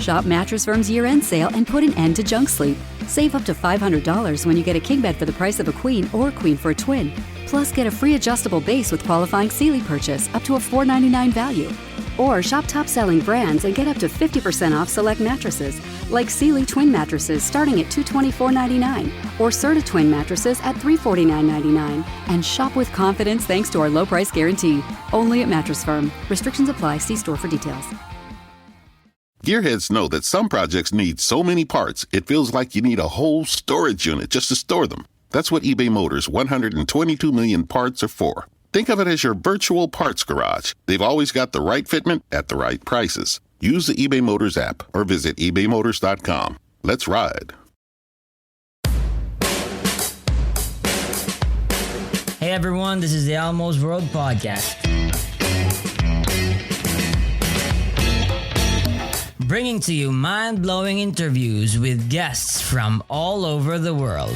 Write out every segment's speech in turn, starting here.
Shop Mattress Firm's year-end sale and put an end to junk sleep. Save up to $500 when you get a king bed for the price of a queen or queen for a twin. Plus, get a free adjustable base with qualifying Sealy purchase up to a $499 value. Or shop top-selling brands and get up to 50% off select mattresses, like Sealy twin mattresses starting at $224.99 or Serta twin mattresses at $349.99. And shop with confidence thanks to our low price guarantee. Only at Mattress Firm. Restrictions apply. See store for details. Gearheads know that some projects need so many parts, it feels like you need a whole storage unit just to store them. That's what eBay Motors' 122 million parts are for. Think of it as your virtual parts garage. They've always got the right fitment at the right prices. Use the eBay Motors app or visit ebaymotors.com. Let's ride. Hey everyone, this is the Almost World Podcast. Bringing to you mind-blowing interviews with guests from all over the world.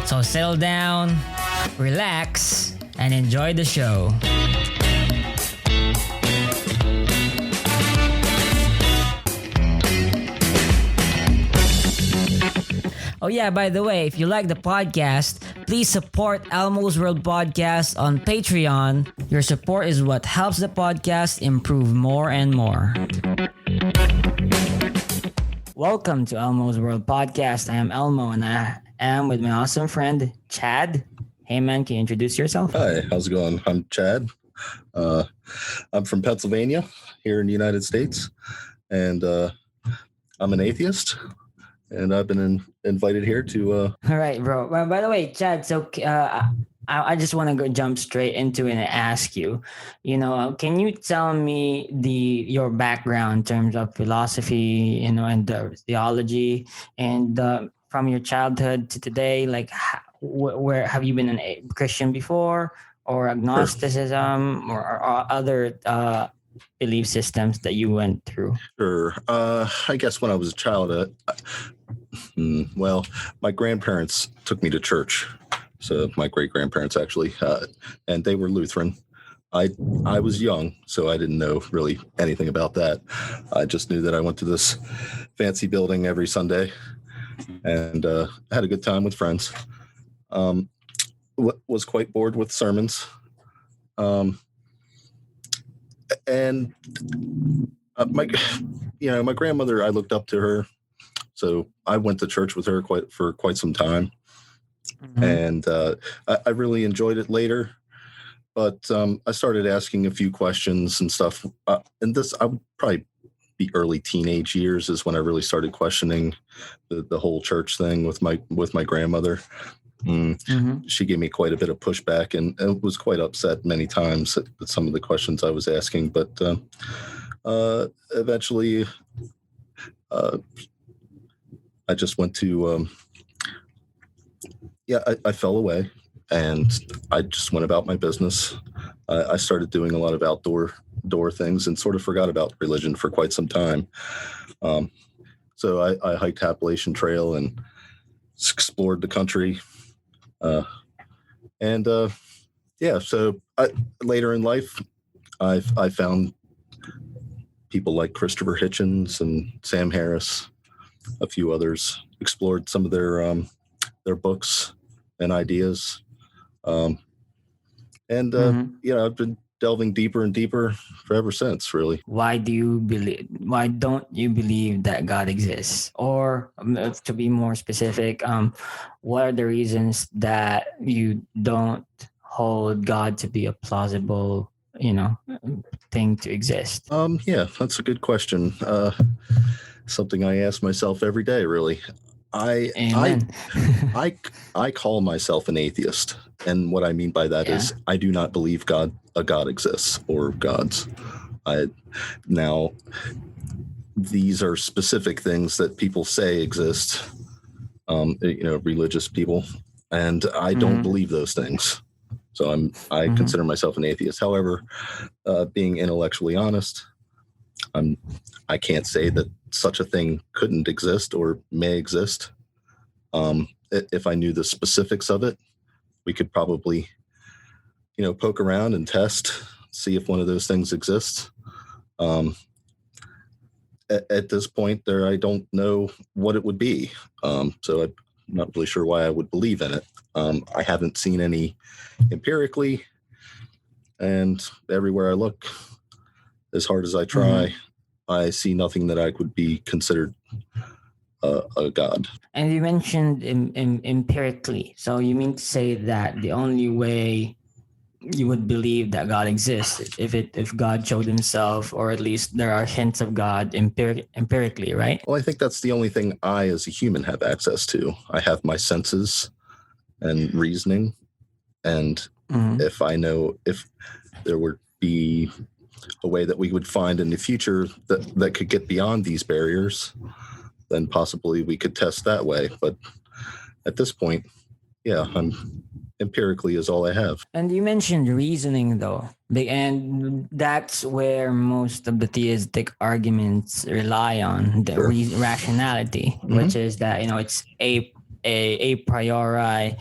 So settle down, relax, and enjoy the show. Oh yeah, by the way, if you like the podcast, please support Elmo's World Podcast on Patreon. Your support is what helps the podcast improve more and more. Welcome to Elmo's World Podcast. I am Elmo and I am with my awesome friend, Chad. Hey man, can you introduce yourself? Hi, how's it going? I'm Chad. I'm from Pennsylvania here in the United States, and I'm an atheist. And I've been invited here to... All right, bro. Well, by the way, Chad, so I just want to go jump straight into it and ask you, can you tell me your background in terms of philosophy, and theology, and from your childhood to today, like where have you been a Christian before, or agnosticism, or other belief systems that you went through? Sure. I guess when I was a child, my grandparents took me to church. So my great-grandparents actually, and they were Lutheran. I was young, so I didn't know really anything about that. I just knew that I went to this fancy building every Sunday and had a good time with friends. Was quite bored with sermons. And my grandmother, I looked up to her, so I went to church with her for quite some time, and I really enjoyed it later. But I started asking a few questions and stuff, and this I would probably be early teenage years is when I really started questioning the whole church thing with my grandmother. She gave me quite a bit of pushback and was quite upset many times at some of the questions I was asking. But eventually, I just went to, I fell away and I just went about my business. I started doing a lot of outdoor things and sort of forgot about religion for quite some time. So I hiked Appalachian Trail and explored the country. So later in life, I found people like Christopher Hitchens and Sam Harris, a few others, explored some of their books and ideas. I've been delving deeper and deeper ever since, really. Why don't you believe that God exists? Or to be more specific, what are the reasons that you don't hold God to be a plausible, thing to exist? That's a good question. Something I ask myself every day, really. I call myself an atheist. And what I mean by that is I do not believe a God exists or gods. Now, these are specific things that people say exist, religious people, and I don't believe those things. So I consider myself an atheist. However, being intellectually honest, I can't say that such a thing couldn't exist or may exist. If I knew the specifics of it, we could probably, poke around and test, see if one of those things exists. Um, at this point, I don't know what it would be. So I'm not really sure why I would believe in it. I haven't seen any empirically, and everywhere I look, as hard as I try, I see nothing that I could be considered a god. And you mentioned empirically. So you mean to say that the only way you would believe that God exists if God showed himself, or at least there are hints of God empirically, right? Well, I think that's the only thing I, as a human, have access to. I have my senses and reasoning, and if there would be a way that we would find in the future that could get beyond these barriers, then possibly we could test that way. But at this point, empirically is all I have. And you mentioned reasoning, though, and that's where most of the theistic arguments rely on, the rationality, which is that, it's a priori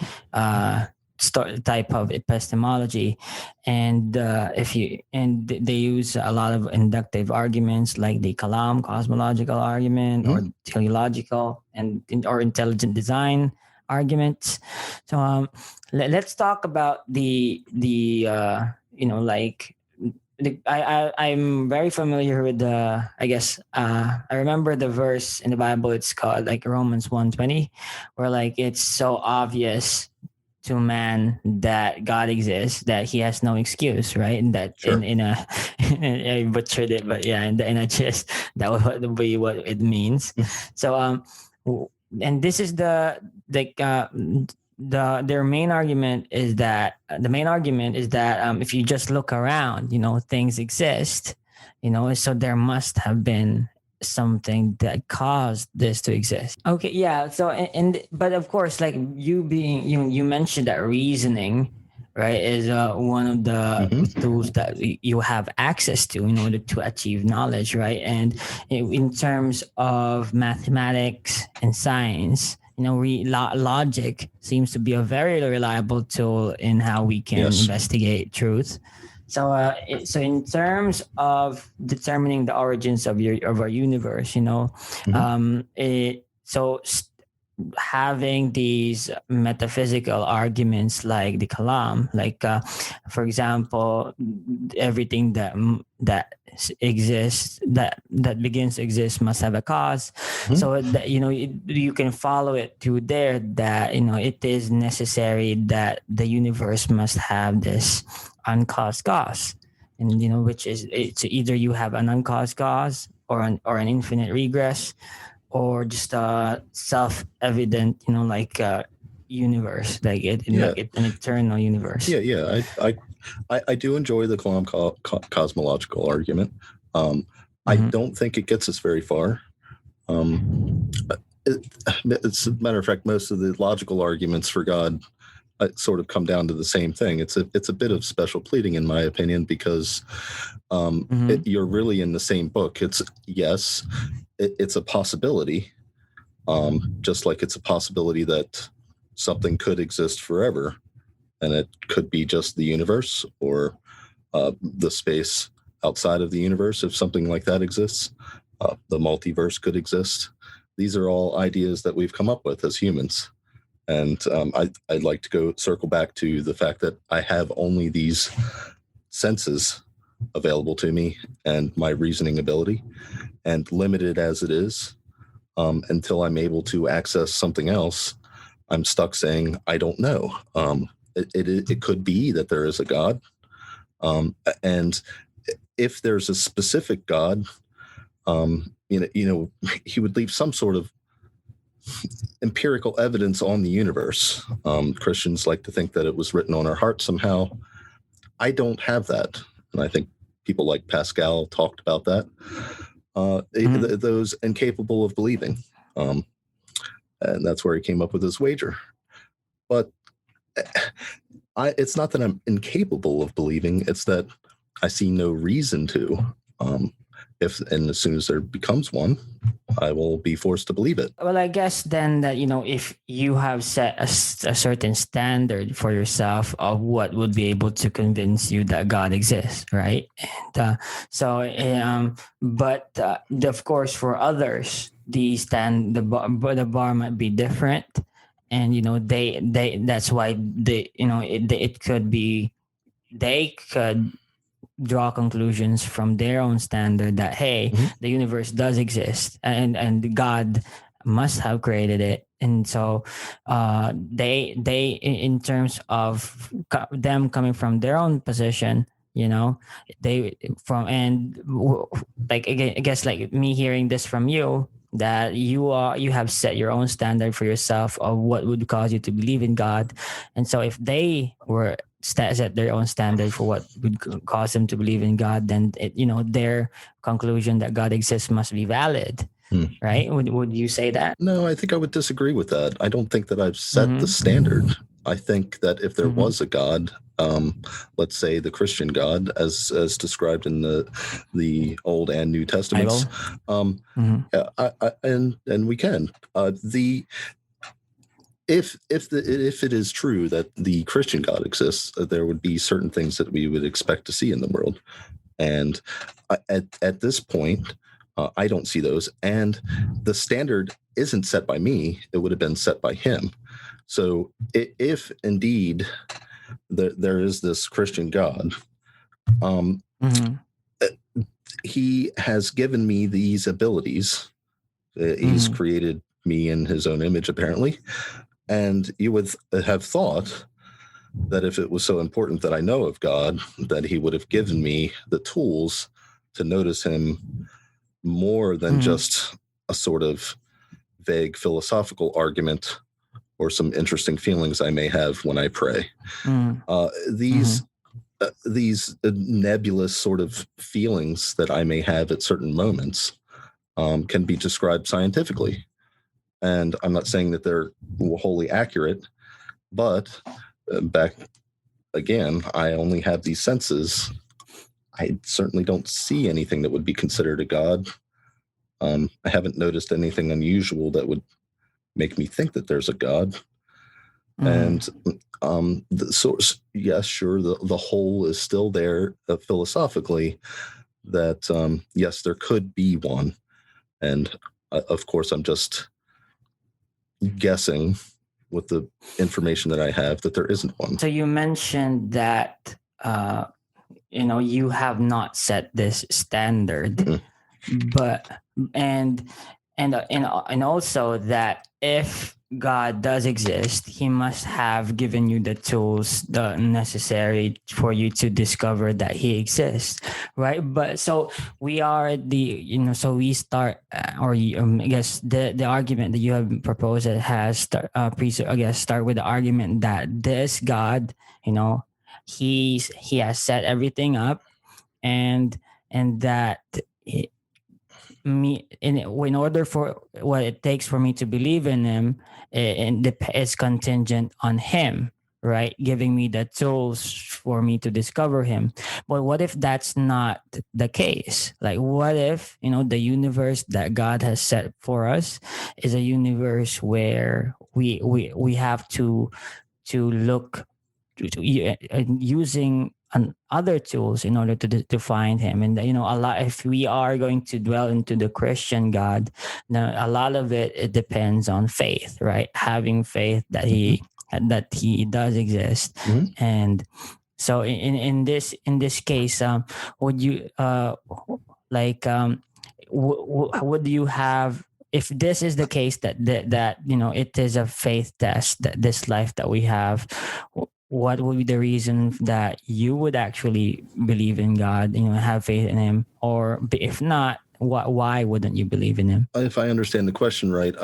type of epistemology, and they use a lot of inductive arguments like the Kalam cosmological argument, or teleological or intelligent design arguments. So let's talk about I'm very familiar with I remember the verse in the Bible. It's called like Romans 1:20, where like it's so obvious to man that God exists that he has no excuse, right? And that I butchered it, but in a gist, that would be what it means. So and this is their main argument is that if you just look around, things exist, so there must have been something that caused this to exist. Okay, yeah. So but of course, like you mentioned that reasoning, right, is one of the tools that you have access to in order to achieve knowledge, right? And in terms of mathematics and science, logic seems to be a very reliable tool in how we can investigate truth. So, in terms of determining the origins of our universe, having these metaphysical arguments like the Kalam, like for example, everything that exists, that begins to exist must have a cause. So that you can follow it through there, that it is necessary that the universe must have this uncaused cause, and which is it's either you have an uncaused cause or an infinite regress, or just a self-evident, universe, like an eternal universe. I do enjoy the Kalam cosmological argument. I don't think it gets us very far. It's a matter of fact, most of the logical arguments for God sort of come down to the same thing. It's a bit of special pleading, in my opinion, because you're really in the same book. It's a possibility, just like it's a possibility that something could exist forever, and it could be just the universe or the space outside of the universe, if something like that exists. The multiverse could exist. These are all ideas that we've come up with as humans. And I'd like to circle back to the fact that I have only these senses available to me and my reasoning ability, and limited as it is, until I'm able to access something else, I'm stuck saying, I don't know. It could be that there is a God. And if there's a specific God, he would leave some sort of empirical evidence on the universe. Christians like to think that it was written on our heart somehow. I don't have that. And I think people like Pascal talked about that. Those incapable of believing. And that's where he came up with his wager. But it's not that I'm incapable of believing. It's that I see no reason to. And as soon as there becomes one, I will be forced to believe it. Well, I guess then that, if you have set a certain standard for yourself of what would be able to convince you that God exists, right? And of course, for others, the bar might be different, and they that's why it could be, they could draw conclusions from their own standard that, hey, the universe does exist, and God must have created it. And so they in terms of them coming from their own position, they from and like, again, I guess, like me hearing this from you, that you have set your own standard for yourself of what would cause you to believe in God. And so if they were set their own standard for what would cause them to believe in God, then their conclusion that God exists must be valid. Right? Would you say that? No, I think I would disagree with that. I don't think that I've set the standard. I think that if there was a God, let's say the Christian God, as described in the Old and New Testaments, and we can if it is true that the Christian God exists, there would be certain things that we would expect to see in the world, and at this point, I don't see those, and the standard isn't set by me; it would have been set by Him. So, if indeed there is this Christian God, He has given me these abilities. He's created me in His own image, apparently. And you would have thought that if it was so important that I know of God, that He would have given me the tools to notice Him more than just a sort of vague philosophical argument or some interesting feelings I may have when I pray. These nebulous sort of feelings that I may have at certain moments can be described scientifically. And I'm not saying that they're wholly accurate, but back again, I only have these senses. I certainly don't see anything that would be considered a God. I haven't noticed anything unusual that would make me think that there's a God. And the source, yes, sure, the whole is still there philosophically, that yes, there could be one. And of course, I'm just guessing with the information that I have that there isn't one. So you mentioned that you have not set this standard, but and also that if God does exist, He must have given you the tools necessary for you to discover that He exists, right? But so we are so we start, I guess the argument that you have proposed has start with the argument that this God, He has set everything up, and that in order for what it takes for me to believe in Him, it's contingent on Him, right, giving me the tools for me to discover Him. But what if that's not the case? Like, what if the universe that God has set for us is a universe where we have to look using other tools in order to find Him? And a lot, if we are going to dwell into the Christian God, now a lot of it depends on faith, right? Having faith that He does exist. And so in this case, would you would you have, if this is the case that it is a faith test, that this life that we have, what would be the reason that you would actually believe in God, have faith in Him? Or if not, why wouldn't you believe in Him? If I understand the question right,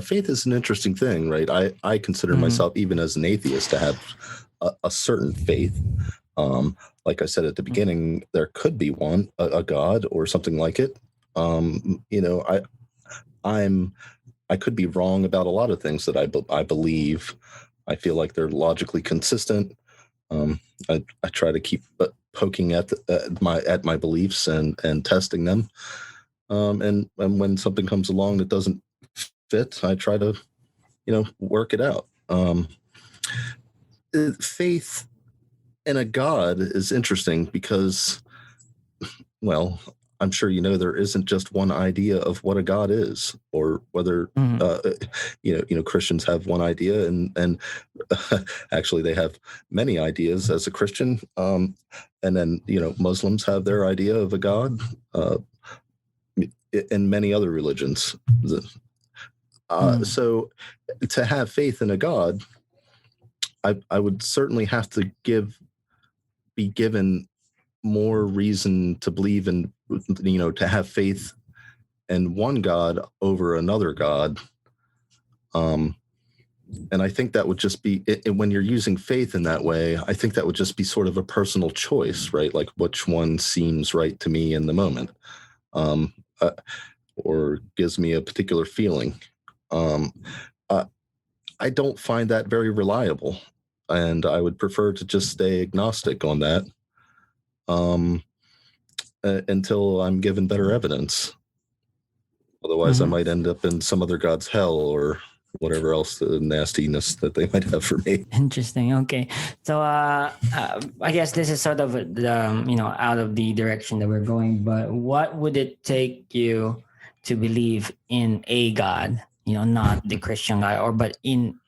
faith is an interesting thing, right? I consider myself, even as an atheist, to have a certain faith. Like I said at the beginning, there could be one, a God or something like it. I could be wrong about a lot of things that I believe. I feel like they're logically consistent. I try to keep poking at my beliefs and testing them. And when something comes along that doesn't fit, I try to, work it out. Faith in a God is interesting because, well, I'm sure there isn't just one idea of what a God is, or whether Christians have one idea, and actually they have many ideas as a Christian, and then Muslims have their idea of a God, and many other religions. So to have faith in a God, I would certainly have to be given more reason to believe in, to have faith in one God over another God. And I think that would just be, when you're using faith in that way, I think that would just be sort of a personal choice, right? Like which one seems right to me in the moment, or gives me a particular feeling. I don't find that very reliable, and I would prefer to just stay agnostic on that. Until I'm given better evidence. Otherwise, I might end up in some other god's hell or whatever else the nastiness that they might have for me. Interesting. Okay. So I guess this is sort of out of the direction that we're going, but what would it take you to believe in a God, not the Christian God, but in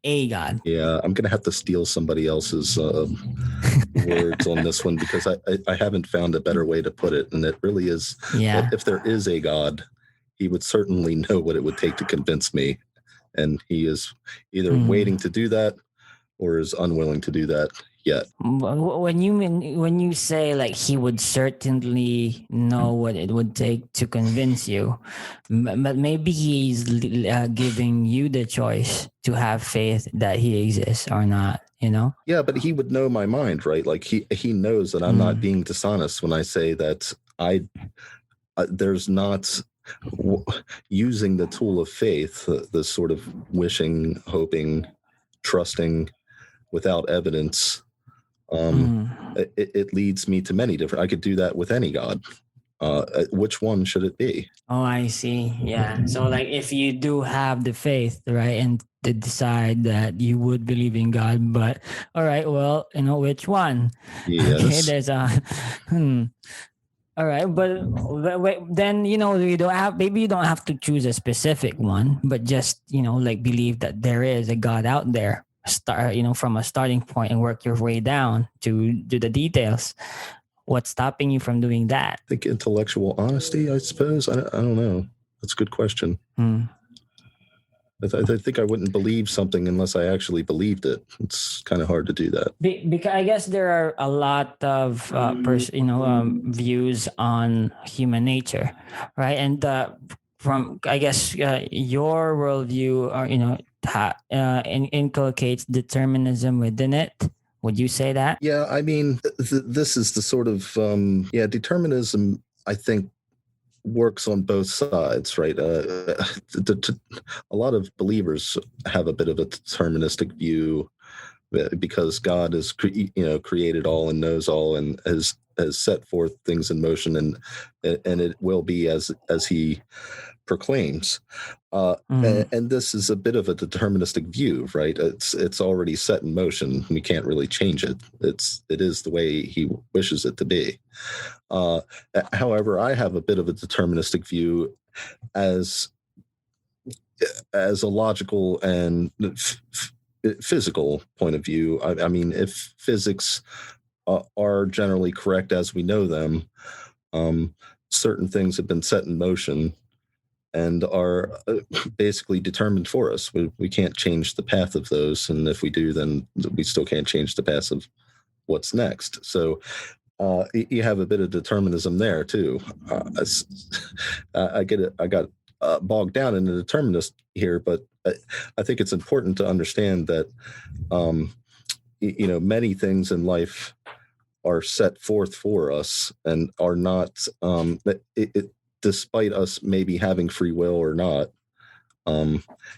a God? Yeah, I'm going to have to steal somebody else's words on this one, because I haven't found a better way to put it. And it really is, that if there is a God, he would certainly know what it would take to convince me. And he is either waiting to do that or is unwilling to do that yet. When you say like he would certainly know what it would take to convince you, but maybe he's giving you the choice to have faith that he exists or not, Yeah, but he would know my mind, right? Like he knows that I'm not being dishonest when I say that there's not using the tool of faith, the sort of wishing, hoping, trusting without evidence. It leads me to many different. I could do that with any God. Which one should it be? Oh, I see. Yeah. So like if you do have the faith, right, and to decide that you would believe in God, but all right, well, which one? Yes. Okay, there's a all right, but then you don't have, maybe you don't have to choose a specific one, but just like believe that there is a God out there. Start from a starting point and work your way down to do the details. What's stopping you from doing that? I think intellectual honesty, I suppose. I don't know. That's a good question. I think I wouldn't believe something unless I actually believed it. It's kind of hard to do that. Because I guess there are a lot of views on human nature, right? And from I guess your worldview, inculcates determinism within it. Would you say that? Yeah, I mean, this is the sort of determinism, I think, works on both sides, right? A lot of believers have a bit of a deterministic view because God has created all and knows all and has set forth things in motion, and it will be as he proclaims. And this is a bit of a deterministic view, right? It's already set in motion. We can't really change it. It is the way he wishes it to be. However, I have a bit of a deterministic view as a logical and physical point of view. I mean, if physics are generally correct as we know them, certain things have been set in motion and are basically determined for us. We can't change the path of those, and if we do, then we still can't change the path of what's next. So you have a bit of determinism there too. I get it. I got bogged down in the determinist here, but I think it's important to understand that many things in life are set forth for us and are not despite us maybe having free will or not,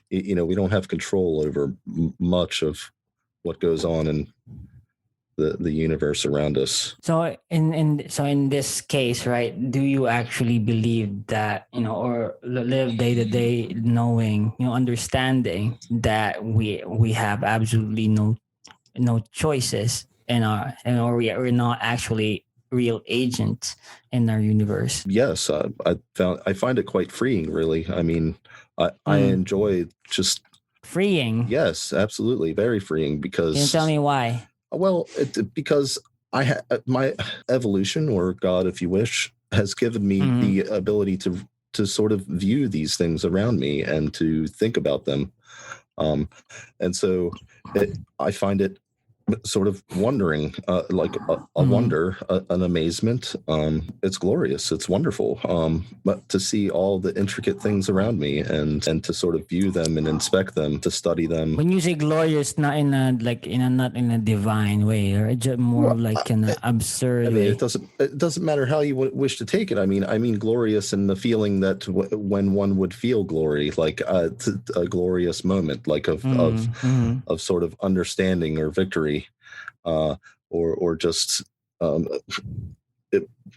we don't have control over much of what goes on the universe around us. So in this case, right, do you actually believe that, or live day to day knowing, understanding that we have absolutely no choices in our, and or we're not actually real agents in our universe? Yes, I find it quite freeing, really. I mean, I enjoy just Freeing. yes, absolutely, very freeing because. Can you tell me why? Well, because my evolution, or God, if you wish, has given me the ability to sort of view these things around me and to think about them, and so I find it sort of wondering, like a wonder, an amazement. It's glorious. It's wonderful. But to see all the intricate things around me and to sort of view them and inspect them, to study them. When you say glorious, not in a divine way, or just more like an absurd I mean, way. it doesn't matter how you wish to take it. I mean glorious in the feeling that when one would feel glory, like a glorious moment, like of sort of understanding or victory, or just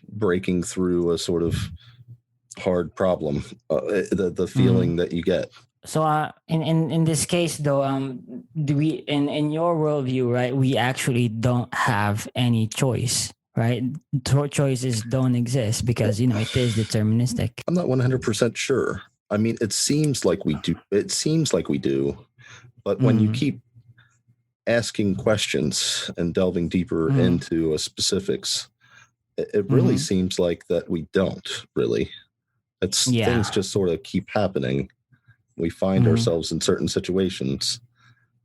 breaking through a sort of hard problem, the feeling that you get. So in this case though, do we in your worldview, right, we actually don't have any choice, right? Choices don't exist because it is deterministic. I'm not 100% sure. I mean, it seems like we do, but when you keep asking questions and delving deeper into specifics, it really seems like that we don't really. Things just sort of keep happening. We find ourselves in certain situations.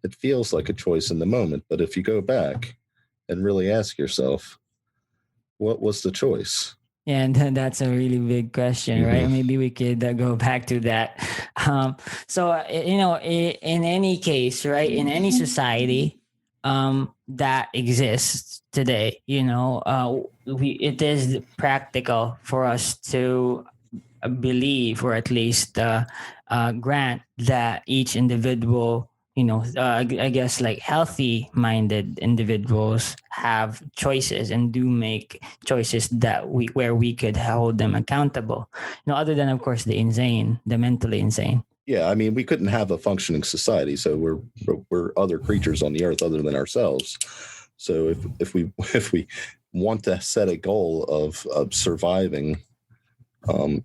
It feels like a choice in the moment, but if you go back and really ask yourself, what was the choice? Yeah, and that's a really big question, right? Maybe we could go back to that. So, in any case, right, in any society that exists today, it is practical for us to believe, or at least grant, that each individual, I guess like healthy minded individuals have choices and do make choices where we could hold them accountable, other than of course the mentally insane. Yeah, I mean, we couldn't have a functioning society, so we're other creatures on the earth other than ourselves. So if we want to set a goal of surviving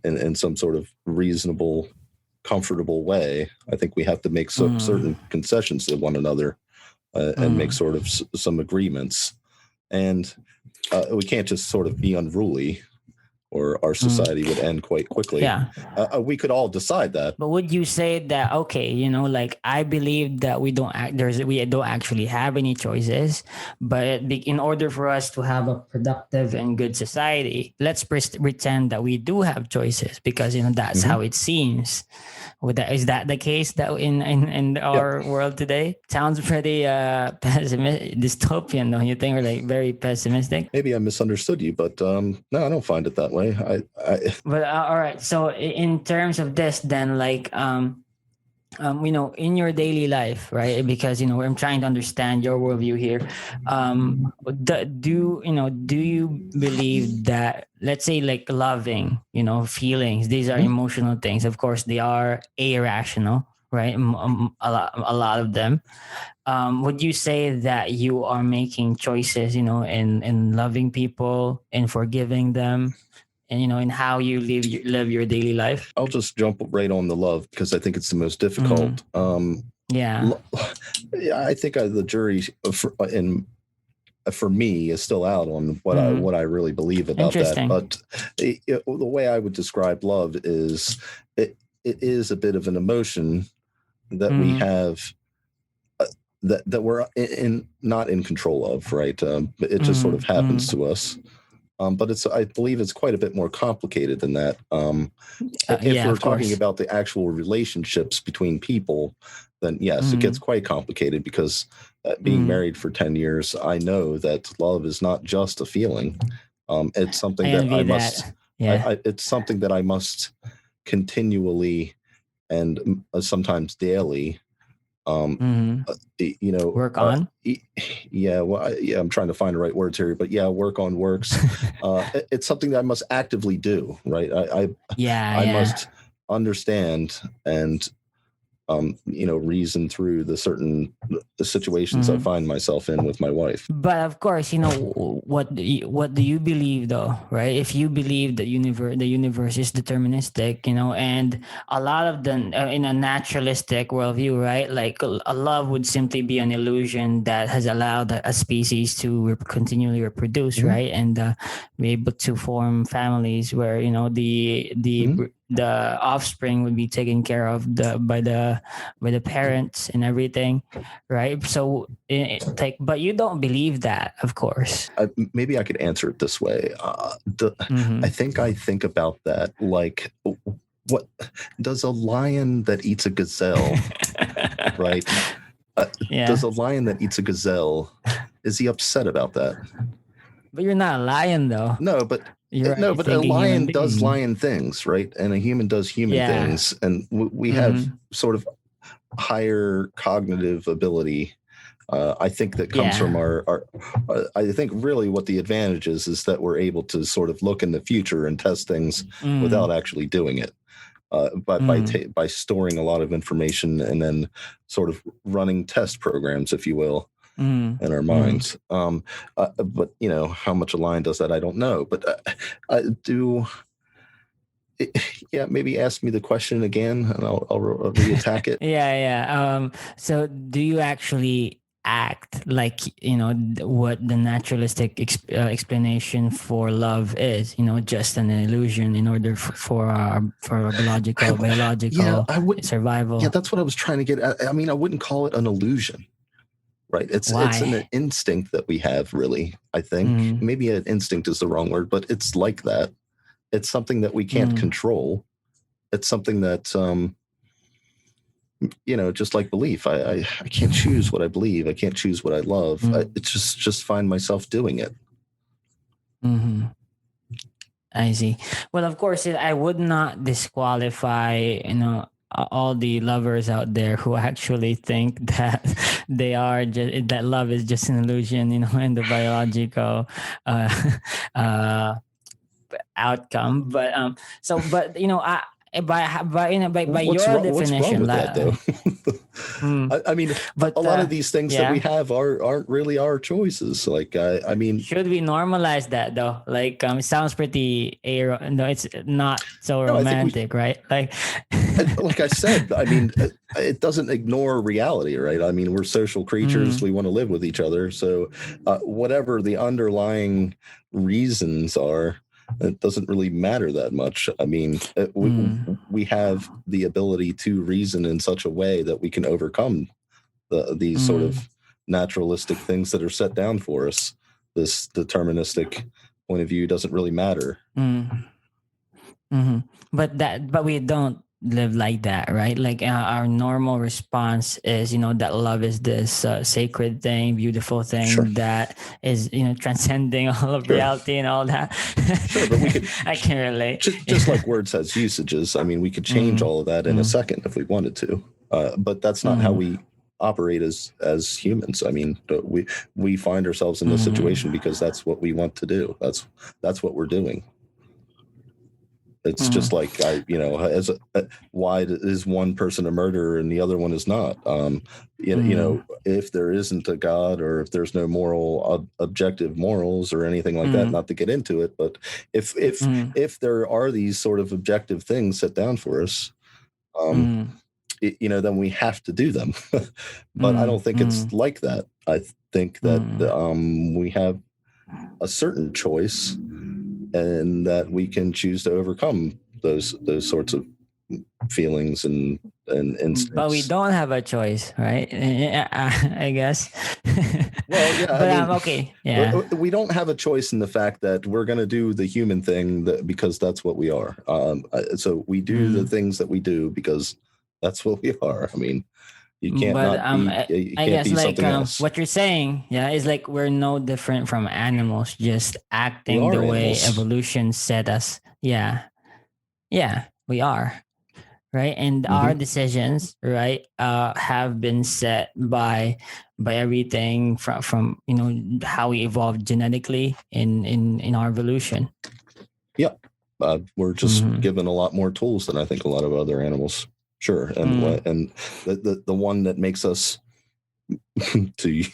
in some sort of reasonable, comfortable way, I think we have to make certain concessions to one another and make sort of some agreements. And we can't just sort of be unruly, or our society would end quite quickly. Yeah. We could all decide that. But would you say that, okay, like I believe that we don't actually have any choices, but in order for us to have a productive and good society, let's pretend that we do have choices, because that's how it seems. Is that the case that in our world today? Sounds pretty pessimistic, dystopian, don't you think? Or like very pessimistic? Maybe I misunderstood you, but no, I don't find it that way. But all right. So in terms of this, then, like, in your daily life, right? Because I'm trying to understand your worldview here. Do you believe that, let's say, like loving, feelings, these are emotional things. Of course, they are irrational, right? A lot of them. Would you say that you are making choices, in loving people and forgiving them, and in how you live your daily life? I'll just jump right on the love, because I think it's the most difficult. Yeah, I think the jury for me is still out on what I really believe about that. But the way I would describe love is it is a bit of an emotion that we have, that we're not in control of, right? It just sort of happens to us. But I believe it's quite a bit more complicated than that. If we're talking about the actual relationships between people, then yes, it gets quite complicated, because being married for 10 years, I know that love is not just a feeling. It's something that I must. It's something that I must continually and sometimes daily Mhm. You know, Work on? yeah, well, I'm trying to find the right words here, but yeah, work on works. It's something that I must actively do, right? Yeah, I yeah. must understand and you know, reason through the situations I Mhm. find myself in with my wife. But of course, what do you believe though, right? If you believe that the universe is deterministic, and a lot of the in a naturalistic worldview, right? Like a love would simply be an illusion that has allowed a species to continually reproduce, Mhm. right? And be able to form families where Mhm. the offspring would be taken care of by the parents and everything, right? So but you don't believe that, of course. Maybe I could answer it this way. Mm-hmm. I think about that like, what does a lion that eats a gazelle, right? Does Yeah, a lion that eats a gazelle, is he upset about that? but you're not a lion though. No, but You're a a thinking human lion does being. lion things, right? And a human does human Yeah. things, and we have Mm-hmm. sort of higher cognitive ability. I think that comes from Yeah. our I think really what the advantage is that we're able to sort of look in the future and test things without Mm. actually doing it. But Mm. by storing a lot of information and then sort of running test programs, if you will, Mm. in our Mm. minds. But you know how much a lion does that, I don't know. But I do. Yeah, maybe ask me the question again, and I'll reattack it. Yeah, yeah. So do you actually act like what the naturalistic explanation for love is? Just an illusion in order for our I, yeah, biological I would. Yeah, survival. that's what I was trying to get at. I mean, I wouldn't call it an illusion, right? It's an Why? instinct that we have, really. I think Mm. maybe an instinct is the wrong word, but it's like that. It's something that we can't Mm. control. It's something that you know, just like belief. I can't choose what I believe. I can't choose what I love. Mm. It's just find myself doing it. Mm-hmm. I see. Well, of course, I would not disqualify, all the lovers out there who actually think that that love is just an illusion, and the biological uh, uh, outcome. But but by your What's wrong definition, with that, though? mm, I mean, a but lot of these things that we yeah. have aren't really our choices. Like, I mean, Should we normalize that though? Like, it sounds pretty no, it's not so no, I think we, romantic, right? Like, like I said, I mean, it doesn't ignore reality, right? I mean, we're social creatures. mm, We want to live with each other. So, whatever the underlying reasons are, it doesn't really matter that much. I mean, mm, we have the ability to reason in such a way that we can overcome these sort mm, of naturalistic things that are set down for us. This deterministic point of view doesn't really matter. mm, mm-hmm. But we don't live like that, right? Like, our normal response is, that love is this sacred thing, beautiful Sure. thing that is, transcending all of Sure. reality and all that. Sure, but we could. I can relate. Just like words has usages. I mean, we could change Mm, all of that in a second if we wanted to. But that's not how mm, we operate as humans. I mean, we find ourselves in this situation mm, because that's what we want to do. That's what we're doing. It's just mm, like why is one person a murderer and the other one is not? You know, mm, if there isn't a God or if there's no moral objective morals or anything like that, mm, not to get into it, but if mm, there are these sort of objective things set down for us, um, mm, then we have to do them. But I don't mm, think it's mm, like that. I think that mm. we have a certain choice and that we can choose to overcome those sorts of feelings and But we instincts. don't have a choice, right? I guess. Well, yeah, But I mean, okay, yeah. we don't have a choice in the fact that we're going to do the human thing because that's what we are. So we do the Mm. things that we do because that's what we are. I mean, you can't But not be you I can't guess be like something else. what you're saying, yeah, is like we're no different from animals, just We acting are the way animals. evolution set us. Yeah, yeah, we are. right? And our decisions, right, have been set by everything from how we evolved genetically in our evolution. Yeah. We're just given a lot more tools than I think a lot of other animals. Sure. And the one that makes us, to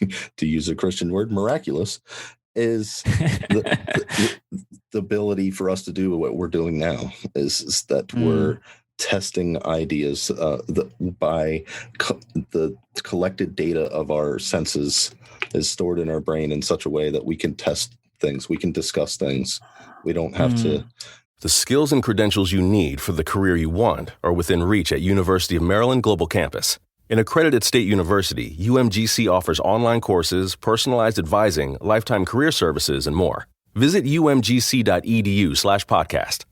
use a Christian word, miraculous, is the ability for us to do what we're doing now, is that we're testing ideas by the collected data of our senses is stored in our brain in such a way that we can test things, we can discuss things. We don't have to. The skills and credentials you need for the career you want are within reach at University of Maryland Global Campus. An accredited state university, UMGC offers online courses, personalized advising, lifetime career services, and more. Visit umgc.edu/podcast.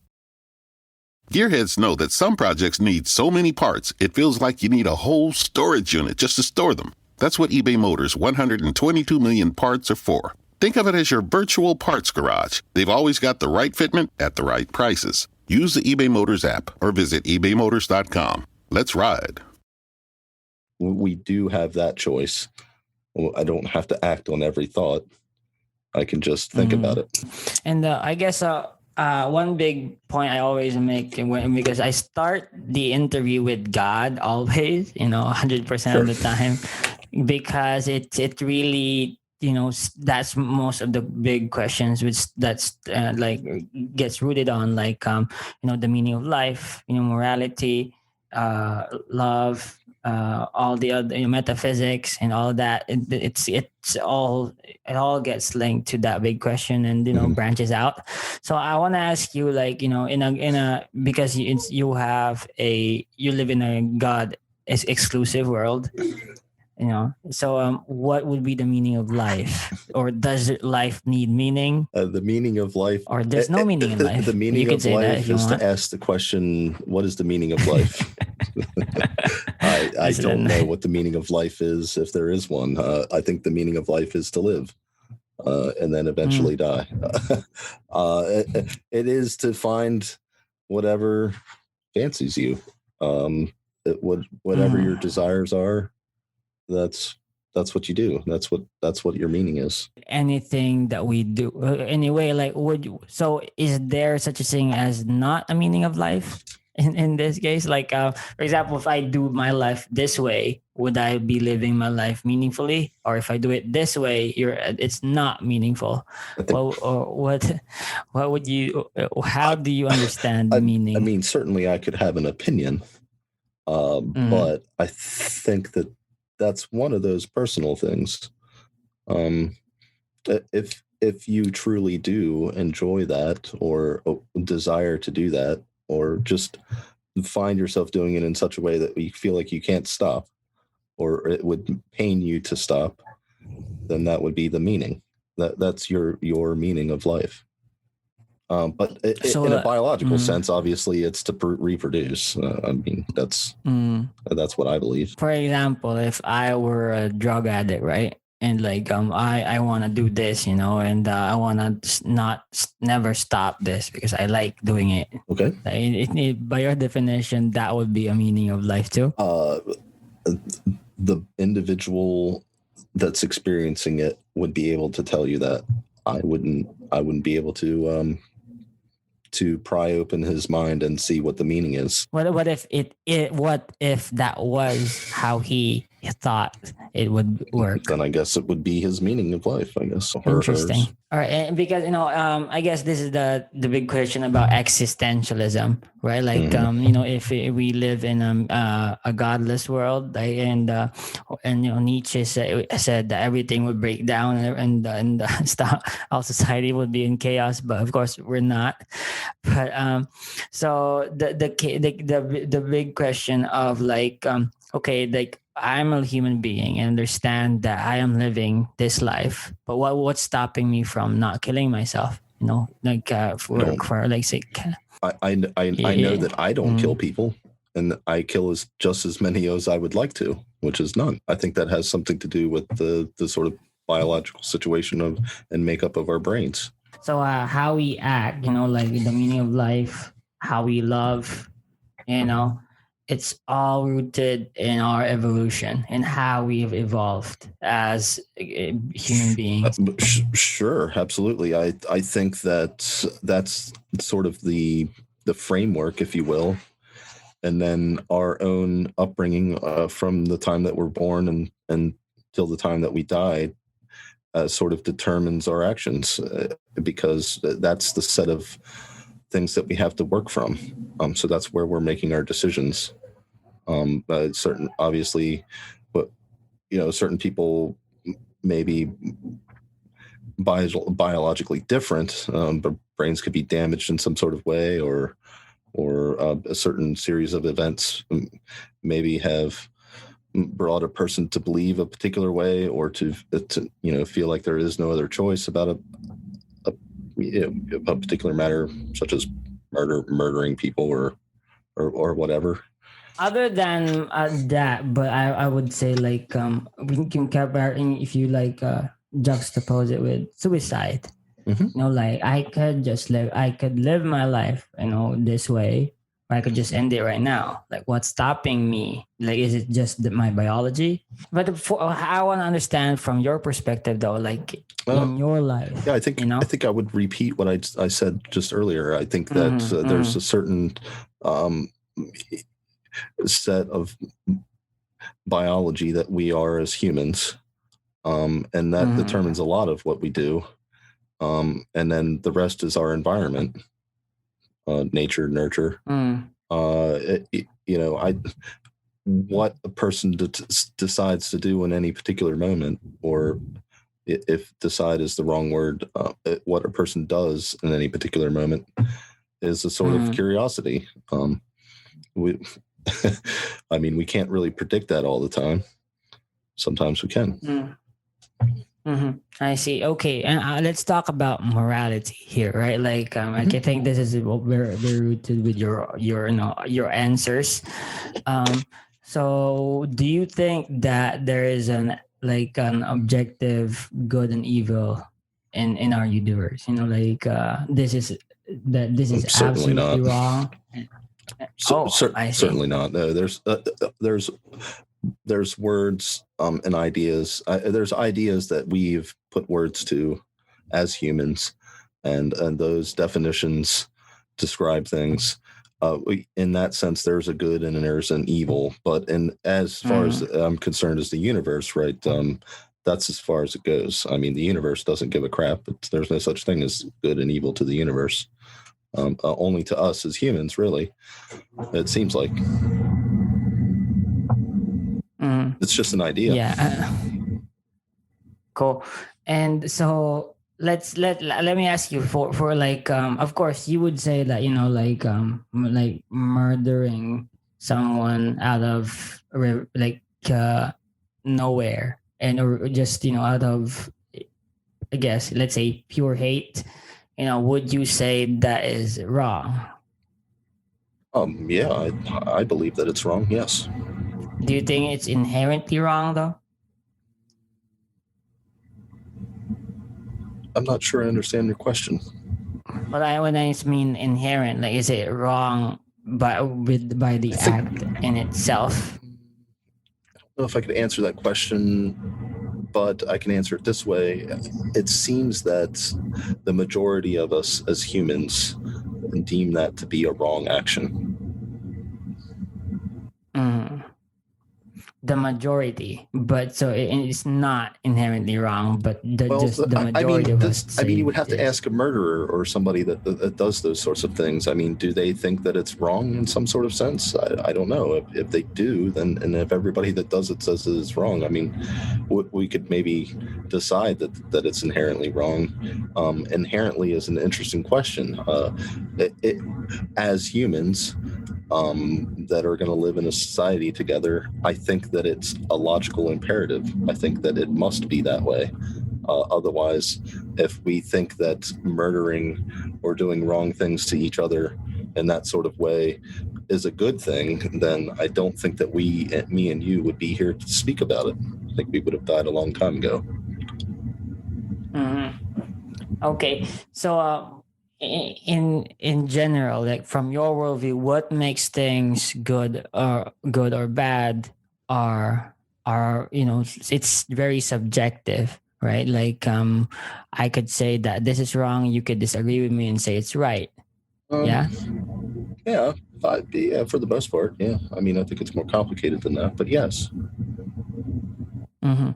Gearheads know that some projects need so many parts, it feels like you need a whole storage unit just to store them. That's what eBay Motors' 122 million parts are for. Think of it as your virtual parts garage. They've always got the right fitment at the right prices. Use the eBay Motors app or visit ebaymotors.com. Let's ride. We do have that choice. I don't have to act on every thought. I can just think about it. And I guess one big point I always make, because I start the interview with God always, 100% of the time, because it really, that's most of the big questions, which that's gets rooted on the meaning of life, morality, love, all the other metaphysics and all that. It all gets linked to that big question, and branches out. So I want to ask you, because you live in a God exclusive world, so what would be the meaning of life, or does life need meaning? The meaning of life, or there's no meaning in life. The meaning of life is to ask the question, what is the meaning of life? I don't know what the meaning of life is, if there is one. I think the meaning of life is to live and then eventually die. It is to find whatever fancies you, whatever your desires are. That's what you do. That's what your meaning is. Anything that we do anyway, so is there such a thing as not a meaning of life in this case? For example, if I do my life this way, would I be living my life meaningfully? Or if I do it this way, it's not meaningful. What would you, how do you understand the meaning? I mean, certainly I could have an opinion, but I think that's one of those personal things. If you truly do enjoy that, or desire to do that, or just find yourself doing it in such a way that you feel like you can't stop, or it would pain you to stop, then that would be the meaning. That's your meaning of life. But in a biological sense, obviously, it's to reproduce. I mean, that's what I believe. For example, if I were a drug addict, right, and I want to do this, and I want to never stop this because I like doing it. Okay. By your definition, that would be a meaning of life too. The individual that's experiencing it would be able to tell you that. I wouldn't be able to pry open his mind and see what the meaning is. What if that was how he thought it would work? Then I guess it would be his meaning of life, I guess. Interesting. All right, and because I guess this is the big question about existentialism, right? If we live in a godless world, and Nietzsche said that everything would break down and all society would be in chaos, but of course we're not. But so the big question of I'm a human being and understand that I am living this life, but what's stopping me from not killing myself? I know that I don't kill people, and I kill just as many as I would like to, which is none. I think that has something to do with the sort of biological situation and makeup of our brains. So how we act, the meaning of life, how we love, it's all rooted in our evolution and how we have evolved as human beings. Sure, absolutely. I think that that's sort of the framework, if you will, and then our own upbringing from the time that we're born and till the time that we die sort of determines our actions because that's the set of things that we have to work from. So that's where we're making our decisions. Certain, obviously, but certain people may be biologically different, but brains could be damaged in some sort of way, or a certain series of events maybe have brought a person to believe a particular way, or to feel like there is no other choice about a particular matter, such as murdering people or whatever. Other than that, but I would say like we can compare if you like juxtapose it with suicide. Mm-hmm. Like I could live my life, this way, or I could just end it right now. Like, what's stopping me? Like, is it just my biology? But I want to understand from your perspective, though, like in your life. Yeah, I think I would repeat what I said just earlier. I think that there's a certain set of biology that we are as humans, and that determines a lot of what we do. And then the rest is our environment, nature, nurture. What a person decides to do in any particular moment, or if decide is the wrong word, what a person does in any particular moment is a sort of curiosity. I mean, we can't really predict that all the time. Sometimes we can. I see. Okay, and let's talk about morality here, right? Like, I think this is very, very rooted with your answers. So, do you think that there is an objective good and evil in our universe? This is Certainly absolutely not. wrong. Certainly not. No, there's words and ideas. There's ideas that we've put words to as humans, and those definitions describe things. In that sense, there's a good and there's an evil. But as far as I'm concerned, as the universe, right? That's as far as it goes. I mean, the universe doesn't give a crap. There's no such thing as good and evil to the universe. Only to us as humans, really. It seems like. It's just an idea. Yeah. Cool. And so let me ask you for like of course you would say that like murdering someone out of nowhere, and or just out of, I guess, let's say pure hate, would you say that is wrong? Yeah, I believe that it's wrong. Yes. Do you think it's inherently wrong, though? I'm not sure I understand your question. When I mean inherent, like, is it wrong by the act in itself? I don't know if I could answer that question, but I can answer it this way. It seems that the majority of us as humans deem that to be a wrong action. The majority, but so it's not inherently wrong, but the majority of us. I mean, you would have to ask a murderer or somebody that does those sorts of things. I mean, do they think that it's wrong in some sort of sense? I don't know. If they do, then, and if everybody that does it says it is wrong, I mean, we could maybe decide that it's inherently wrong. Inherently is an interesting question. As humans that are going to live in a society together, I think that it's a logical imperative. I think that it must be that way. Otherwise, if we think that murdering or doing wrong things to each other in that sort of way is a good thing, then I don't think that me and you would be here to speak about it. I think we would have died a long time ago. Okay, so in general, like from your worldview, what makes things good or bad are it's very subjective, right? Like I could say that this is wrong, you could disagree with me and say it's right. Yeah. Yeah, yeah, for the most part, yeah. I mean, I think it's more complicated than that, but yes. Mm-hmm.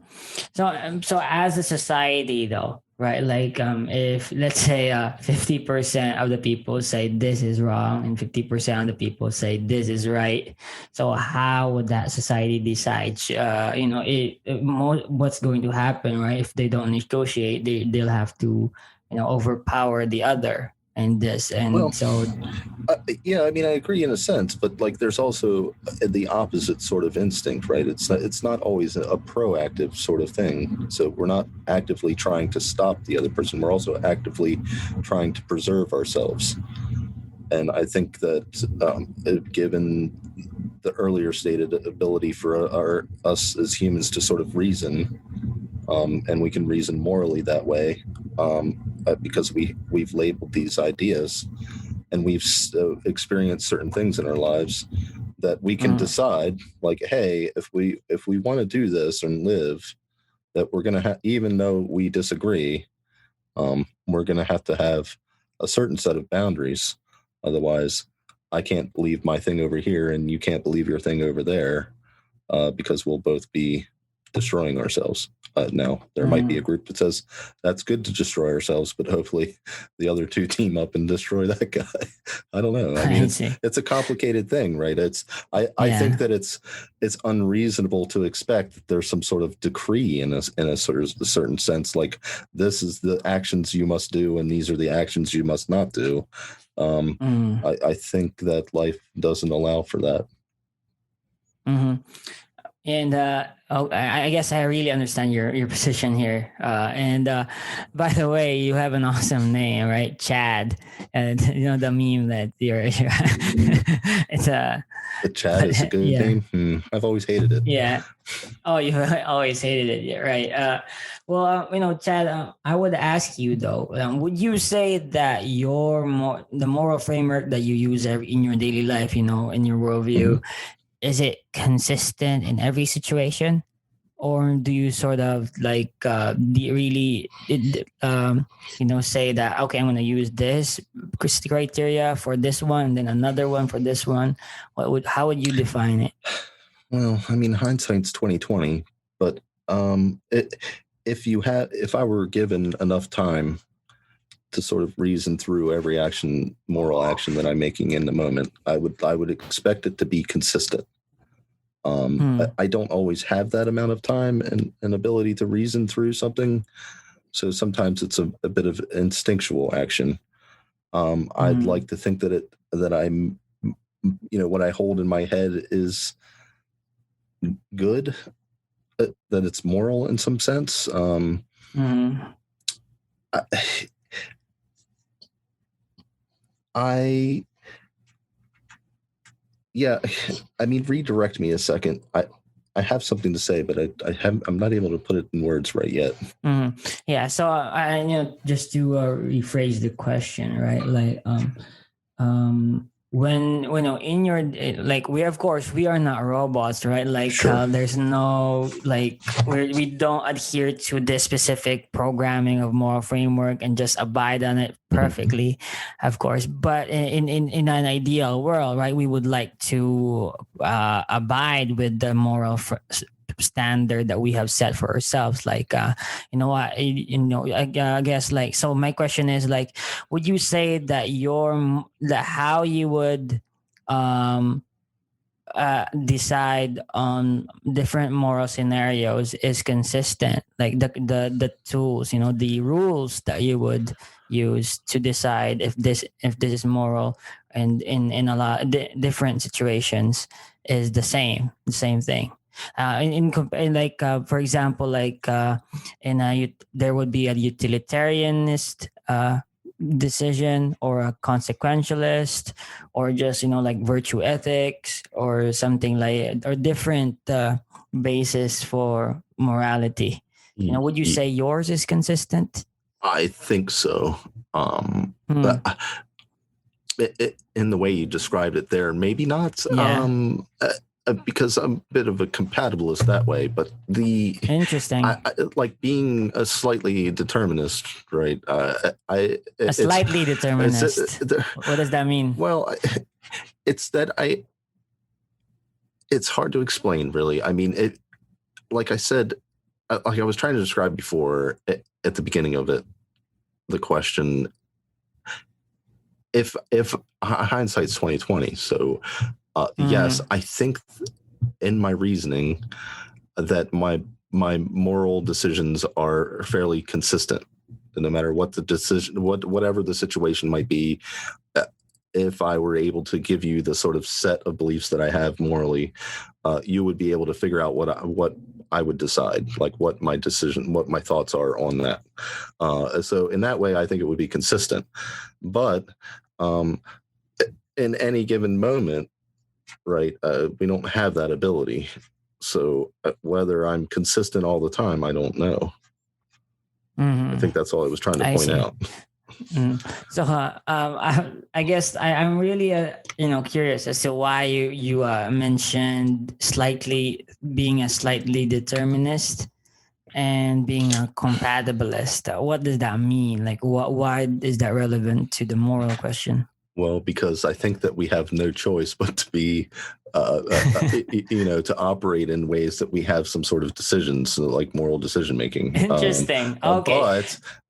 So as a society, though, right? Like, if let's say 50% of the people say this is wrong and 50% of the people say this is right, so how would that society decide? What's going to happen, right? If they don't negotiate, they'll have to, overpower the other, and this, Well, and so. yeah, I mean, I agree in a sense, but like, there's also the opposite sort of instinct, right? It's not always a proactive sort of thing. So we're not actively trying to stop the other person. We're also actively trying to preserve ourselves. And I think that given the earlier stated ability for us as humans to sort of reason, and we can reason morally that way, because we've labeled these ideas, and we've experienced certain things in our lives, that we can decide, like, hey, if we want to do this and live, that we're going to have, even though we disagree, we're going to have a certain set of boundaries. Otherwise, I can't believe my thing over here and you can't believe your thing over there, because we'll both be destroying ourselves. Now, there might be a group that says that's good to destroy ourselves, but hopefully the other two team up and destroy that guy. I don't know. I mean, it's a complicated thing, right? I think that it's unreasonable to expect that there's some sort of decree in a sort of a certain sense, like this is the actions you must do and these are the actions you must not do. I think that life doesn't allow for that. Mm-hmm. And I guess I really understand your position here. And by the way, you have an awesome name, right? Chad. And the meme that you're it's a. But Chad is a good name. I've always hated it. Yeah. Oh, you always hated it, yeah, right? Chad, I would ask you though, would you say that the moral framework that you use in your daily life, in your worldview, is it consistent in every situation, or do you sort of like say that, okay, I'm going to use this criteria for this one and then another one for this one? How would you define it? Well, I mean, hindsight's 20/20, but if I were given enough time to sort of reason through every moral action that I'm making in the moment, I would expect it to be consistent. I don't always have that amount of time and ability to reason through something. So sometimes it's a bit of instinctual action. I'd like to think that I'm, what I hold in my head is good, that it's moral in some sense. I mean, redirect me a second. I have something to say, but I'm not able to put it in words right yet. Yeah. So just to rephrase the question, right? Like, when in your, like, we are not robots, right? Like, Sure. There's no, like, we don't adhere to this specific programming of moral framework and just abide on it perfectly, of course. But in an ideal world, right, we would like to abide with the moral standard that we have set for ourselves. Like, I guess, like, so my question is, like, would you say that how you would decide on different moral scenarios is consistent, like the tools, the rules that you would use to decide if this is moral, and in a lot of different situations is the same thing. For example, like, there would be a utilitarianist decision, or a consequentialist, or just like virtue ethics, or something like, or different basis for morality. Would you say yours is consistent? I think so. But in the way you described it there, maybe not. Because I'm a bit of a compatibilist that way, but interesting. I like being a slightly determinist, right? A slightly determinist. What does that mean? Well, it's that it's hard to explain, really. I mean, like I said, like I was trying to describe before at the beginning of it, the question, if hindsight's 2020, so yes, I think in my reasoning that my moral decisions are fairly consistent, no matter what the decision, whatever the situation might be. If I were able to give you the sort of set of beliefs that I have morally, you would be able to figure out what I would decide, like what my thoughts are on that. So in that way, I think it would be consistent. But in any given moment, right, we don't have that ability. So whether I'm consistent all the time, I don't know. I think that's all I was trying to point out. So I guess I'm really curious as to why you mentioned being a slightly determinist and being a compatibilist. What does that mean? Like, why is that relevant to the moral question? Well, because I think that we have no choice but to be, to operate in ways that we have some sort of decisions, like moral decision making. Interesting. Okay.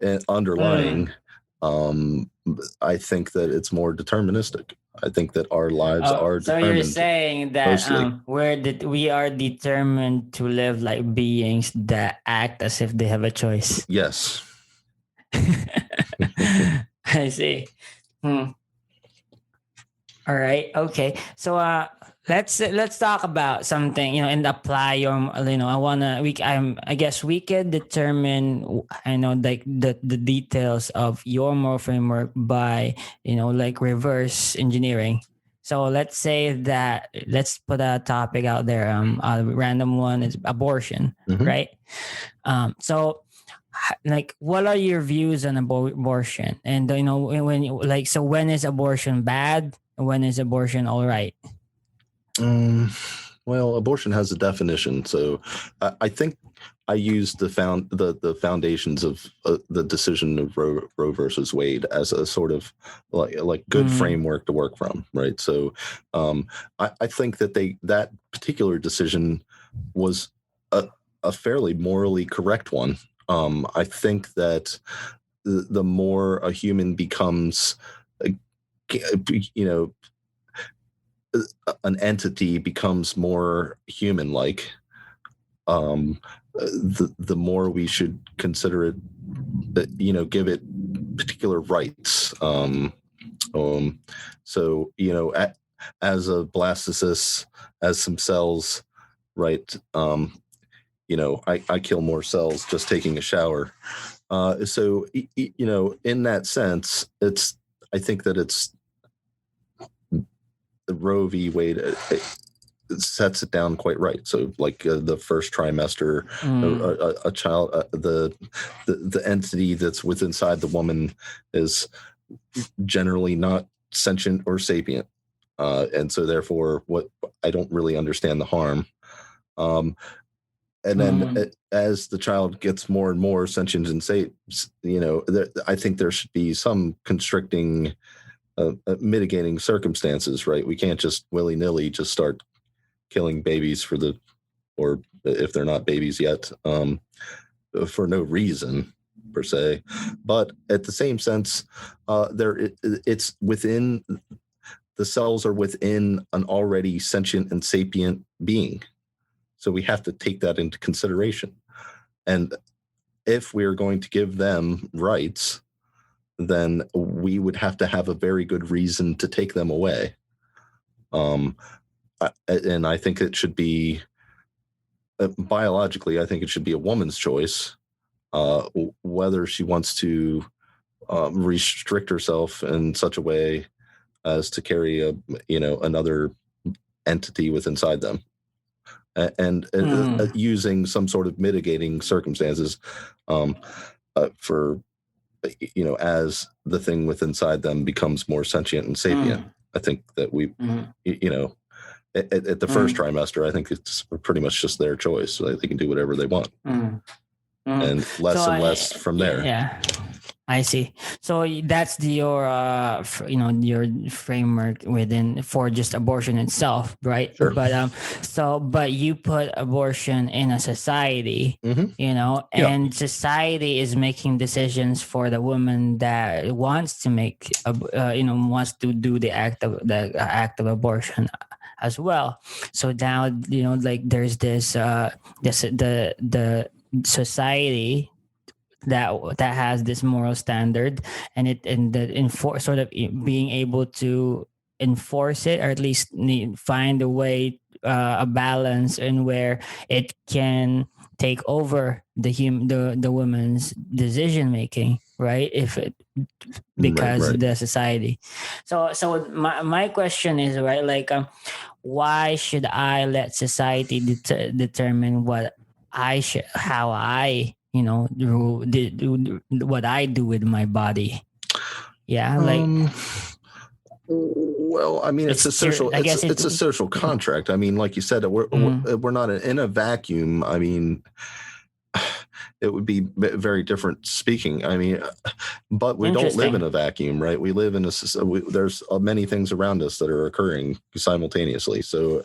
But underlying, I think that it's more deterministic. I think that our lives are determined. So you're saying that we are determined to live like beings that act as if they have a choice. Yes. I see. All right. Okay. So let's talk about something, and apply your, I guess we could determine, like the details of your moral framework by, like reverse engineering. So let's say that, let's put a topic out there. A random one is abortion, right? So like, what are your views on abortion? And, when is abortion bad? When is abortion all right? Well, abortion has a definition, so I think I used the foundations of the decision of Roe versus Wade as a sort of like good framework to work from, right? So I think that that particular decision was a fairly morally correct one. I think that the more a human becomes, an entity becomes more human-like, the more we should consider it, give it particular rights. So, as a blastocyst, as some cells, right? I kill more cells just taking a shower. So, in that sense, I think that it's the Roe v. Wade, it sets it down quite right. So, like the first trimester, a child, the entity that's inside the woman is generally not sentient or sapient, and so therefore, I don't really understand the harm. And then as the child gets more and more sentient and sapient, I think there should be some constricting, mitigating circumstances, right? We can't just willy-nilly just start killing babies or if they're not babies yet, for no reason per se. But at the same sense, it's within, the cells are within an already sentient and sapient being. So we have to take that into consideration. And if we're going to give them rights, then we would have to have a very good reason to take them away. And I think it should be, biologically, I think it should be a woman's choice, whether she wants to restrict herself in such a way as to carry another entity inside them. And using some sort of mitigating circumstances for as the thing within inside them becomes more sentient and sapient. I think that we, at the first trimester, I think it's pretty much just their choice. So they can do whatever they want, and less and less from there. Yeah. I see. So that's your your framework within for just abortion itself, right? Sure. But but you put abortion in a society, and society is making decisions for the woman that wants to make wants to do the act of abortion as well. So now like there's this the society that has this moral standard, and sort of being able to enforce it, or at least find a way, a balance in where it can take over the woman's decision making, right? Because the society. So my question is, right, like why should I let society determine what how I do what I do with my body? Well, I mean, it's a social. It's a social contract. I mean, like you said, we're not in a vacuum. I mean, it would be very different speaking. I mean, but we don't live in a vacuum, right? We live in there's many things around us that are occurring simultaneously. So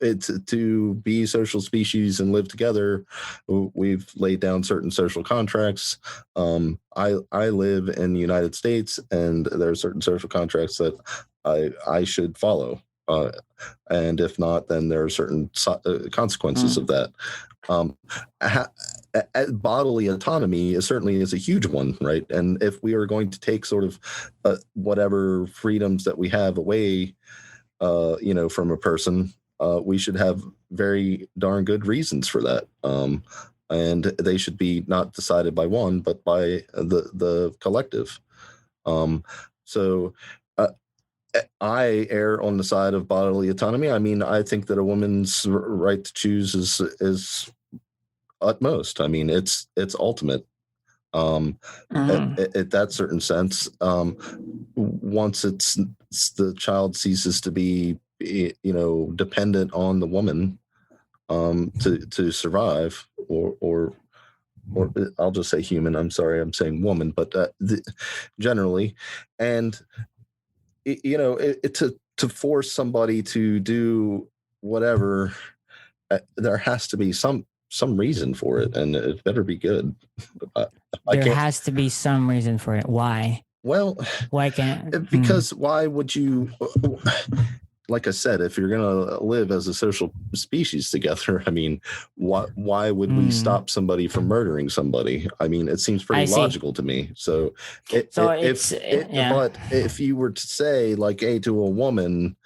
it's to be social species and live together. We've laid down certain social contracts. I live in the United States, and there are certain social contracts that I should follow. And if not, then there are certain consequences of that. Bodily autonomy certainly is a huge one, right? And if we are going to take sort of whatever freedoms that we have away, from a person, we should have very darn good reasons for that. And they should be not decided by one, but by the collective. So I err on the side of bodily autonomy. I mean, I think that a woman's right to choose is utmost. I mean, it's ultimate. At that certain sense, once the child ceases to be, dependent on the woman to survive, or I'll just say human. I'm sorry, I'm saying woman, but generally, and to force somebody to do whatever, there has to be some reason for it, and it better be good. There has to be some reason for it. Why? Well, why can't? Because why would you? Like I said, if you're going to live as a social species together, I mean, why would we stop somebody from murdering somebody? I mean, it seems pretty logical to me. But if you were to say, like, hey, to a woman,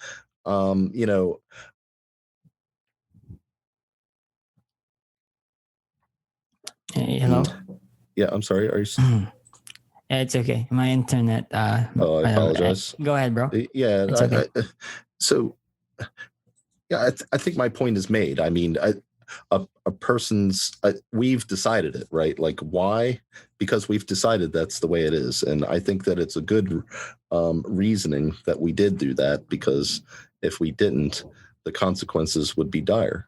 hello? Yeah, I'm sorry. Are you? It's okay. My internet. I apologize. Go ahead, bro. Yeah. It's okay. I think my point is made. I mean, a person's, we've decided it, right? Like, why? Because we've decided that's the way it is. And I think that it's a good reasoning that we did do that, because if we didn't, the consequences would be dire.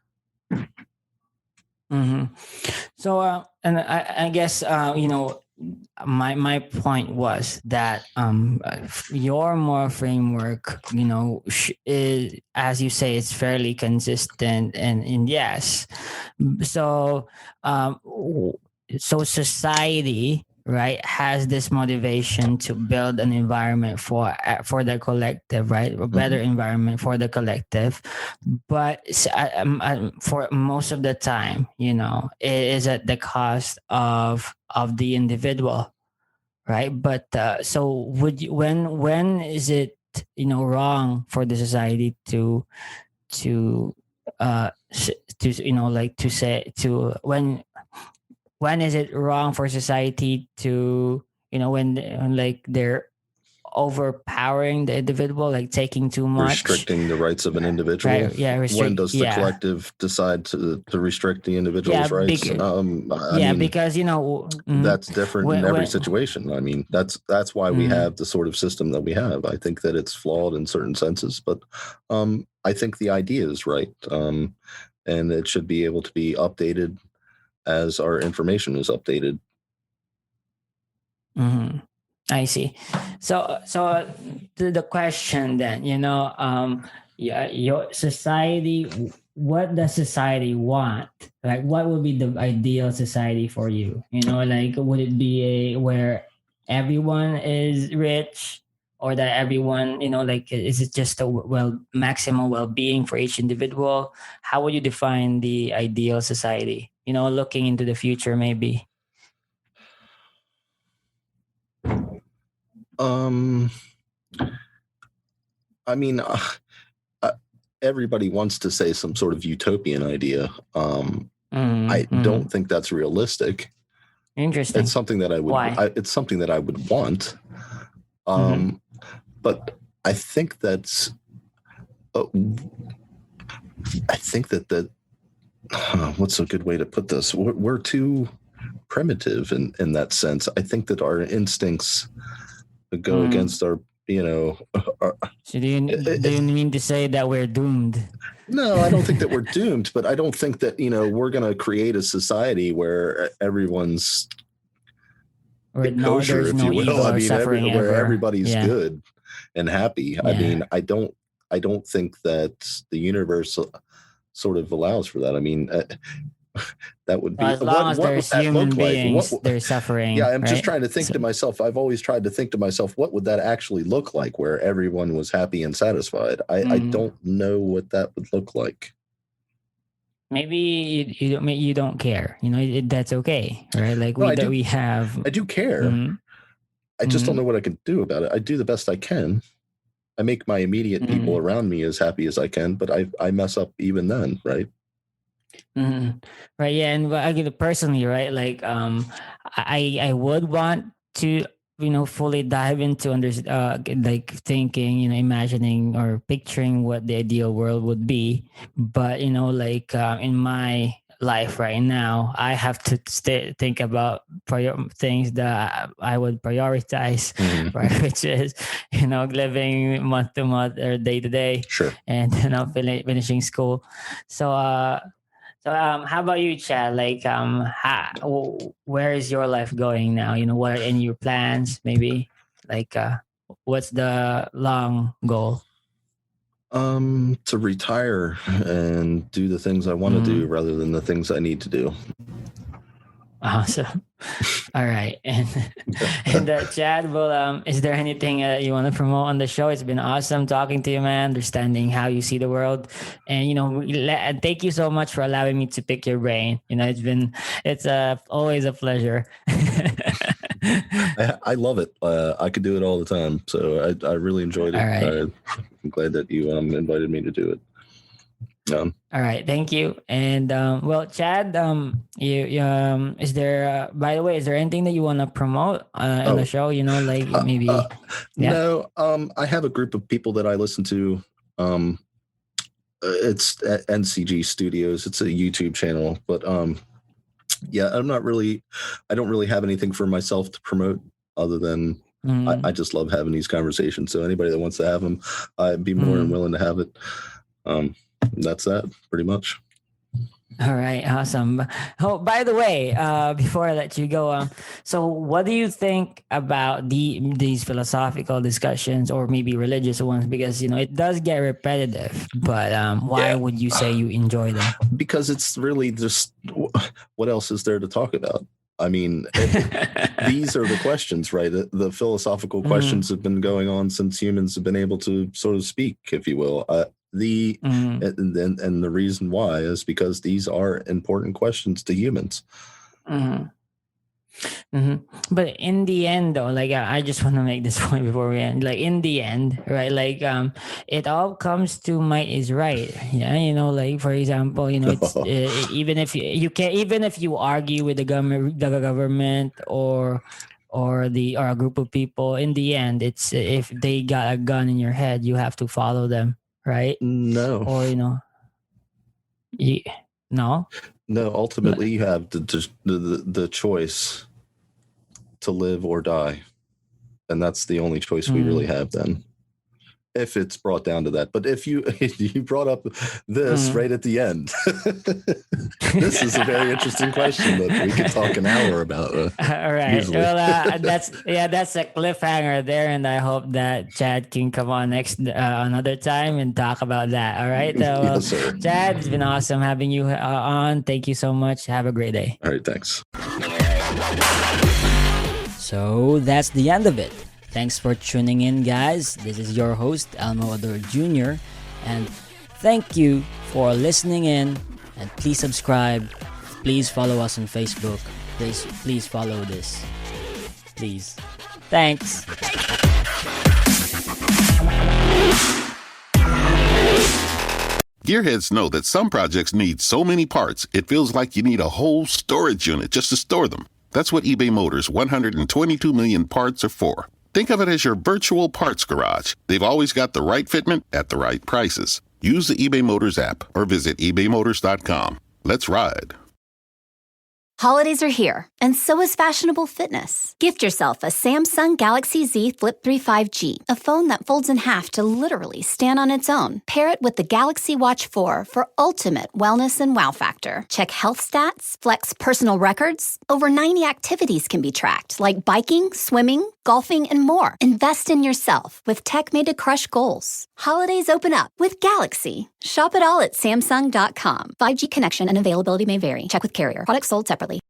So, and I guess, my point was that your moral framework, is, as you say, it's fairly consistent, and yes. So society, right, has this motivation to build an environment for the collective, right? A better environment for the collective. But for most of the time, it is at the cost of the individual, right? But so when is it wrong for the society to when is it wrong for society to when like they're overpowering the individual, like taking too much, restricting the rights of an individual. right? Yeah, When does the collective decide to restrict the individual's rights? Because that's different in every when, situation. I mean, that's why we have the sort of system that we have. I think that it's flawed in certain senses, but I think the idea is right, and it should be able to be updated as our information is updated. Mm-hmm. I see. So to the question then, your society, what does society want? Like, what would be the ideal society for you? Like, would it be where everyone is rich, or that everyone, like, is it just a maximum well-being for each individual? How would you define the ideal society? Looking into the future, maybe. I mean, everybody wants to say some sort of utopian idea. I don't think that's realistic. Interesting. It's something that I would. Why? It's something that I would want. But I think that's. I think that what's a good way to put this? We're too primitive in that sense. I think that our instincts go against our. So do you mean to say that we're doomed? No, I don't think that we're doomed, but I don't think that, we're going to create a society where everyone's kosher, if you will. I mean, where everybody's good and happy. Yeah. I mean, I don't think that the universe sort of allows for that. I mean, that would be as long as there's human beings, they're suffering. Yeah, I'm just trying to think to myself. I've always tried to think to myself, what would that actually look like, where everyone was happy and satisfied? I don't know what that would look like. Maybe you don't care. That's okay, right? Like we have. I do care. I just don't know what I can do about it. I do the best I can. I make my immediate people around me as happy as I can, but I mess up even then, right? Right. Yeah. And personally, right, like I would want to fully dive into like thinking, imagining or picturing what the ideal world would be, but like in my life right now, I have to think about things that I would prioritize, right? Which is living month to month or day to day, sure, and finishing school. So how about you, Chad? Like, where is your life going now? What are any your plans? Maybe, like, what's the long goal? To retire and do the things I want to do rather than the things I need to do. Awesome. All right. And Chad, well, is there anything you want to promote on the show? It's been awesome talking to you, man, understanding how you see the world. And, thank you so much for allowing me to pick your brain. It's always a pleasure. I love it. I could do it all the time. So I really enjoyed it. All right. I'm glad that you invited me to do it. All right, thank you. And well, Chad, is there? By the way, is there anything that you want to promote on the show? Maybe. No. I have a group of people that I listen to. It's at NCG Studios. It's a YouTube channel, but yeah, I don't really have anything for myself to promote other than I just love having these conversations. So anybody that wants to have them, I'd be more than willing to have it. That's that pretty much. All right, awesome. Oh, by the way, before I let you go, so what do you think about these philosophical discussions, or maybe religious ones? Because it does get repetitive, but why would you say you enjoy them? Because it's really just, what else is there to talk about? I mean, these are the questions, right? The philosophical questions have been going on since humans have been able to sort of speak, if you will. And the reason why is because these are important questions to humans. But in the end, though, like I just want to make this point before we end. Like in the end, right? Like it all comes to might is right. Yeah, like for example, it's even if you argue with the government or or a group of people, in the end, it's if they got a gun in your head, you have to follow them, right? No. Or no. No, ultimately you have the choice to live or die. And that's the only choice we really have then, if it's brought down to that. But if you brought up this right at the end, this is a very interesting question that we could talk an hour about. All right. Easily. Well, that's a cliffhanger there, and I hope that Chad can come on next another time and talk about that. All right. Yes, sir. Chad, it's been awesome having you on. Thank you so much. Have a great day. All right, thanks. So that's the end of it. Thanks for tuning in, guys. This is your host, Elmo Ador Jr. And thank you for listening in. And please subscribe. Please follow us on Facebook. Please follow this. Please. Thanks. Gearheads know that some projects need so many parts, it feels like you need a whole storage unit just to store them. That's what eBay Motors' 122 million parts are for. Think of it as your virtual parts garage. They've always got the right fitment at the right prices. Use the eBay Motors app or visit ebaymotors.com. Let's ride. Holidays are here, and so is fashionable fitness. Gift yourself a Samsung Galaxy Z Flip 3 5G, a phone that folds in half to literally stand on its own. Pair it with the Galaxy Watch 4 for ultimate wellness and wow factor. Check health stats, flex personal records. Over 90 activities can be tracked, like biking, swimming, golfing, and more. Invest in yourself with tech made to crush goals. Holidays open up with Galaxy. Shop it all at Samsung.com. 5G connection and availability may vary. Check with carrier. Products sold separately.